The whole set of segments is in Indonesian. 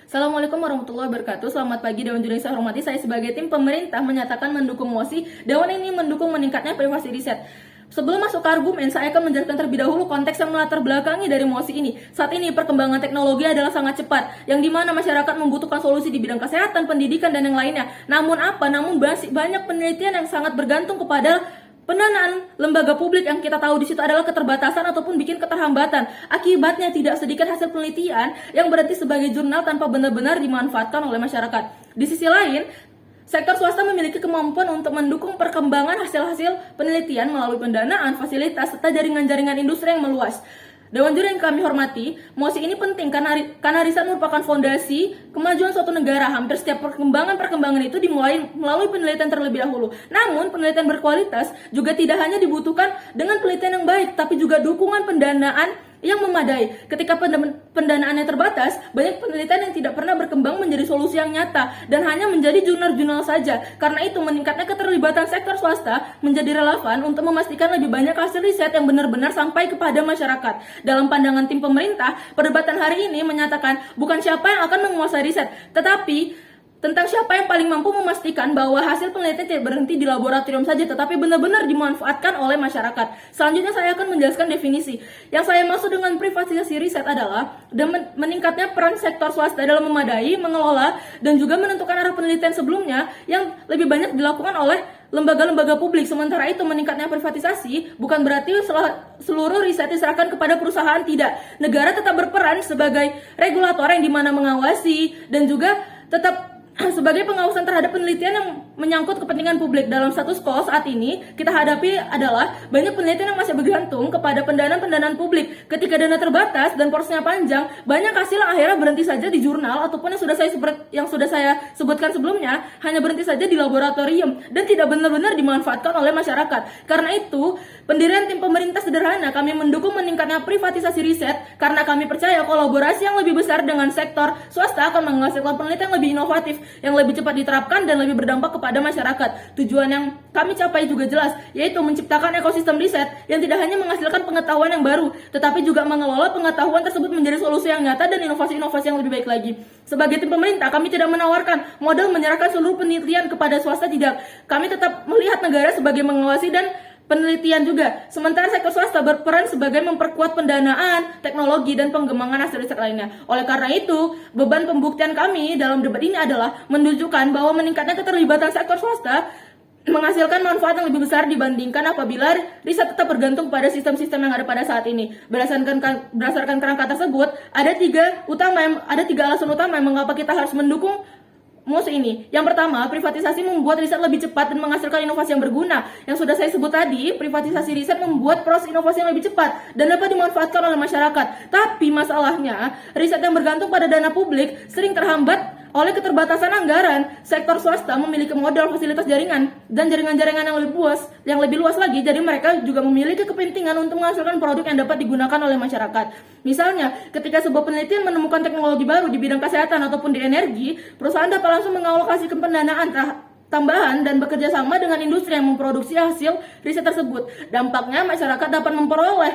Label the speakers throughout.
Speaker 1: Assalamualaikum warahmatullahi wabarakatuh. Selamat pagi Dewan Juri yang saya hormati. Saya sebagai tim pemerintah menyatakan mendukung MOSI. Dewan ini mendukung meningkatnya privasi riset. Sebelum masuk ke argumen, saya akan menjelaskan terlebih dahulu konteks yang melatar belakangi dari MOSI ini. Saat ini perkembangan teknologi adalah sangat cepat, yang dimana masyarakat membutuhkan solusi di bidang kesehatan, pendidikan, dan yang lainnya. Namun masih banyak penelitian yang sangat bergantung kepada pendanaan lembaga publik yang kita tahu di situ adalah keterbatasan ataupun bikin keterhambatan. Akibatnya tidak sedikit hasil penelitian yang berhenti sebagai jurnal tanpa benar-benar dimanfaatkan oleh masyarakat. Di sisi lain, sektor swasta memiliki kemampuan untuk mendukung perkembangan hasil-hasil penelitian melalui pendanaan, fasilitas, serta jaringan-jaringan industri yang meluas. Dewan Juri yang kami hormati, MOSI ini penting karena riset merupakan fondasi kemajuan suatu negara. Hampir setiap perkembangan itu dimulai melalui penelitian terlebih dahulu. Namun, penelitian berkualitas juga tidak hanya dibutuhkan dengan penelitian yang baik, tapi juga dukungan pendanaan yang memadai. Ketika pendanaannya terbatas, banyak penelitian yang tidak pernah berkembang menjadi solusi yang nyata dan hanya menjadi jurnal-jurnal saja. Karena itu, meningkatnya keterlibatan sektor swasta menjadi relevan untuk memastikan lebih banyak hasil riset yang benar-benar sampai kepada masyarakat. Dalam pandangan tim pemerintah, perdebatan hari ini menyatakan bukan siapa yang akan menguasai riset, tetapi tentang siapa yang paling mampu memastikan bahwa hasil penelitian tidak berhenti di laboratorium saja, tetapi benar-benar dimanfaatkan oleh masyarakat. Selanjutnya saya akan menjelaskan definisi. Yang saya maksud dengan privatisasi riset adalah meningkatnya peran sektor swasta dalam memadai, mengelola, dan juga menentukan arah penelitian sebelumnya yang lebih banyak dilakukan oleh lembaga-lembaga publik. Sementara itu, meningkatnya privatisasi bukan berarti seluruh riset diserahkan kepada perusahaan, tidak. Negara tetap berperan sebagai regulator yang dimana mengawasi dan juga tetap sebagai pengawasan terhadap penelitian yang menyangkut kepentingan publik. Dalam status quo saat ini kita hadapi adalah banyak penelitian yang masih bergantung kepada pendanaan publik. Ketika dana terbatas dan porsinya panjang, banyak hasil yang akhirnya berhenti saja di jurnal ataupun yang sudah saya sebutkan sebelumnya hanya berhenti saja di laboratorium dan tidak benar-benar dimanfaatkan oleh masyarakat. Karena itu, pendirian tim pemerintah sederhana, kami mendukung meningkatnya privatisasi riset karena kami percaya kolaborasi yang lebih besar dengan sektor swasta akan menghasilkan penelitian yang lebih inovatif, yang lebih cepat diterapkan dan lebih berdampak kepada masyarakat. Tujuan yang kami capai juga jelas, yaitu menciptakan ekosistem riset yang tidak hanya menghasilkan pengetahuan yang baru, tetapi juga mengelola pengetahuan tersebut menjadi solusi yang nyata dan inovasi-inovasi yang lebih baik lagi. Sebagai tim pemerintah, kami tidak menawarkan model menyerahkan seluruh penelitian kepada swasta, tidak. Kami tetap melihat negara sebagai mengawasi dan penelitian juga. Sementara sektor swasta berperan sebagai memperkuat pendanaan, teknologi, dan pengembangan hasil riset lainnya. Oleh karena itu, beban pembuktian kami dalam debat ini adalah menunjukkan bahwa meningkatnya keterlibatan sektor swasta menghasilkan manfaat yang lebih besar dibandingkan apabila riset tetap bergantung pada sistem-sistem yang ada pada saat ini. Berdasarkan kerangka tersebut, ada tiga alasan utama yang mengapa kita harus mendukung MOSI ini. Yang pertama, privatisasi membuat riset lebih cepat dan menghasilkan inovasi yang berguna. Yang sudah saya sebut tadi, privatisasi riset membuat proses inovasi yang lebih cepat dan dapat dimanfaatkan oleh masyarakat. Tapi masalahnya, riset yang bergantung pada dana publik sering terhambat oleh keterbatasan anggaran. Sektor swasta memiliki modal fasilitas jaringan dan jaringan-jaringan yang lebih luas lagi, jadi mereka juga memiliki kepentingan untuk menghasilkan produk yang dapat digunakan oleh masyarakat. Misalnya, ketika sebuah penelitian menemukan teknologi baru di bidang kesehatan ataupun di energi, perusahaan dapat langsung mengalokasikan pendanaan tambahan dan bekerja sama dengan industri yang memproduksi hasil riset tersebut. Dampaknya, masyarakat dapat memperoleh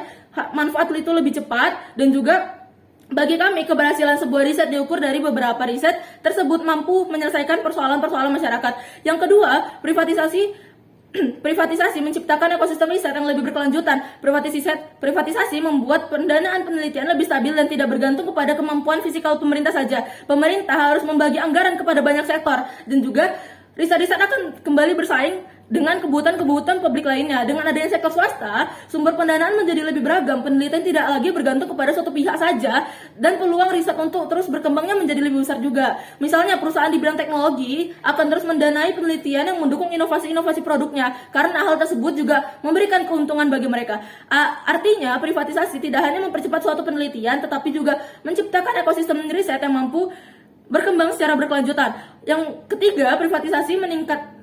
Speaker 1: manfaat itu lebih cepat, dan juga bagi kami, keberhasilan sebuah riset diukur dari beberapa riset tersebut mampu menyelesaikan persoalan-persoalan masyarakat. Yang kedua, privatisasi menciptakan ekosistem riset yang lebih berkelanjutan. Privatisasi membuat pendanaan penelitian lebih stabil dan tidak bergantung kepada kemampuan fisikal pemerintah saja. Pemerintah harus membagi anggaran kepada banyak sektor, dan juga riset-riset akan kembali bersaing dengan kebutuhan publik lainnya. Dengan adanya sektor swasta, sumber pendanaan menjadi lebih beragam. Penelitian tidak lagi bergantung kepada suatu pihak saja, dan peluang riset untuk terus berkembangnya menjadi lebih besar juga. Misalnya, perusahaan di bidang teknologi akan terus mendanai penelitian yang mendukung inovasi-inovasi produknya, karena hal tersebut juga memberikan keuntungan bagi mereka. Artinya, privatisasi tidak hanya mempercepat suatu penelitian, tetapi juga menciptakan ekosistem riset yang mampu berkembang secara berkelanjutan. Yang ketiga, privatisasi meningkatkan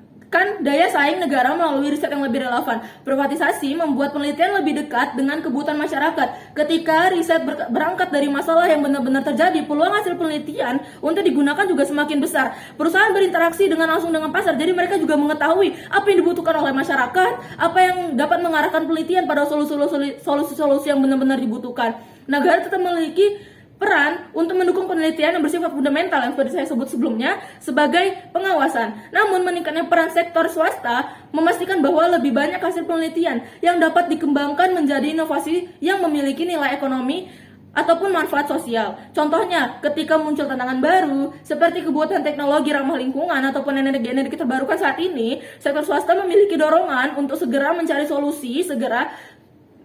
Speaker 1: daya saing negara melalui riset yang lebih relevan. Privatisasi membuat penelitian lebih dekat dengan kebutuhan masyarakat. Ketika riset berangkat dari masalah yang benar-benar terjadi, peluang hasil penelitian untuk digunakan juga semakin besar. Perusahaan berinteraksi langsung dengan pasar, jadi mereka juga mengetahui apa yang dibutuhkan oleh masyarakat, apa yang dapat mengarahkan penelitian pada solusi-solusi yang benar-benar dibutuhkan. Negara tetap memiliki peran untuk mendukung penelitian yang bersifat fundamental yang seperti saya sebut sebelumnya sebagai pengawasan. Namun meningkatnya peran sektor swasta memastikan bahwa lebih banyak hasil penelitian yang dapat dikembangkan menjadi inovasi yang memiliki nilai ekonomi ataupun manfaat sosial. Contohnya, ketika muncul tantangan baru seperti kebutuhan teknologi ramah lingkungan ataupun energi terbarukan saat ini, sektor swasta memiliki dorongan untuk segera mencari solusi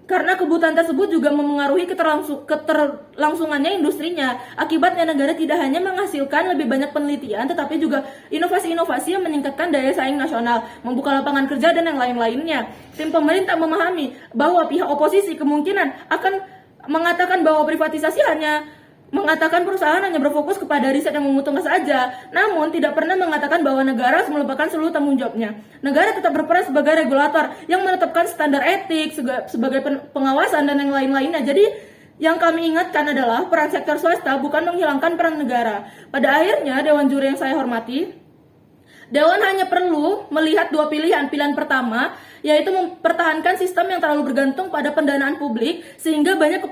Speaker 1: karena kebutuhan tersebut juga memengaruhi keterlangsungannya industrinya. Akibatnya negara tidak hanya menghasilkan lebih banyak penelitian, tetapi juga inovasi-inovasi yang meningkatkan daya saing nasional, membuka lapangan kerja, dan yang lain-lainnya. Tim pemerintah memahami bahwa pihak oposisi kemungkinan akan mengatakan bahwa perusahaan hanya berfokus kepada riset yang menguntungkan saja, namun tidak pernah mengatakan bahwa negara harus melupakan seluruh tanggung jawabnya. Negara tetap berperan sebagai regulator yang menetapkan standar etik, sebagai pengawasan, dan yang lain-lainnya. Jadi, yang kami ingatkan adalah peran sektor swasta bukan menghilangkan peran negara. Pada akhirnya, Dewan Juri yang saya hormati, Dewan hanya perlu melihat dua pilihan. Pilihan pertama, yaitu mempertahankan sistem yang terlalu bergantung pada pendanaan publik, sehingga banyak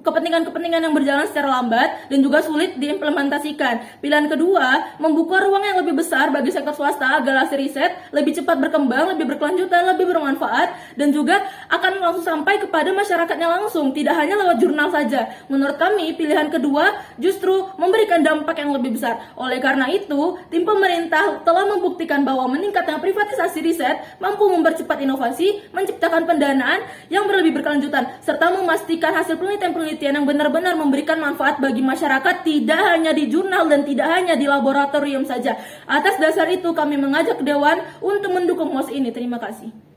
Speaker 1: kepentingan yang berjalan secara lambat dan juga sulit diimplementasikan. Pilihan kedua, membuka ruang yang lebih besar bagi sektor swasta agar hasil riset lebih cepat berkembang, lebih berkelanjutan, lebih bermanfaat, dan juga akan langsung sampai kepada masyarakatnya langsung, tidak hanya lewat jurnal saja. Menurut kami, pilihan kedua justru memberikan dampak yang lebih besar. Oleh karena itu, tim pemerintah telah membuktikan bahwa meningkatnya privatisasi riset mampu mempercepat inovasi, menciptakan pendanaan yang lebih berkelanjutan, serta memastikan hasil penelitian yang benar-benar memberikan manfaat bagi masyarakat, tidak hanya di jurnal dan tidak hanya di laboratorium saja. Atas dasar itu kami mengajak Dewan untuk mendukung MOS ini. Terima kasih.